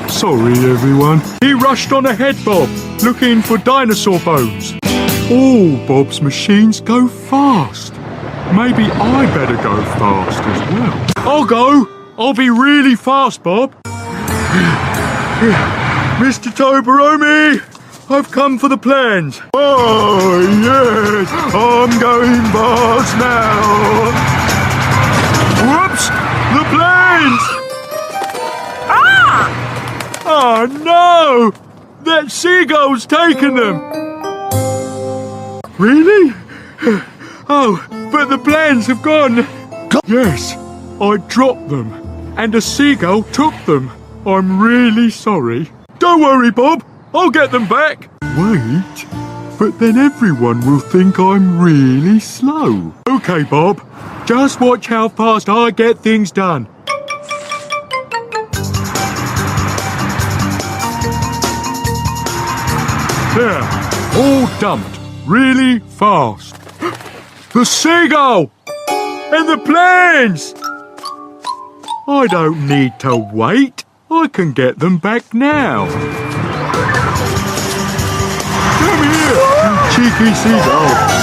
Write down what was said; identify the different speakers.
Speaker 1: Sorry everyone. He rushed on ahead, Bob, looking for dinosaur bones. All Bob's machines go fast. Maybe I better go fast as well. I'll go. I'll be really fast, Bob. Mr. Toberomi, I've come for the plans. Oh, yes, I'm going fast now. Whoops, the plans!
Speaker 2: Ah!
Speaker 1: Oh, no! That seagull's taken them. Really? Oh, but the plans have gone. Yes, I dropped them, and a seagull took them. I'm really sorry. Don't worry, Bob. I'll get them back. Wait, but then everyone will think I'm really slow. Okay, Bob. Just watch how fast I get things done. There, all dumped. Really fast. The seagull! And the plans! I don't need to wait. I can get them back now. Come here, you cheeky seagull.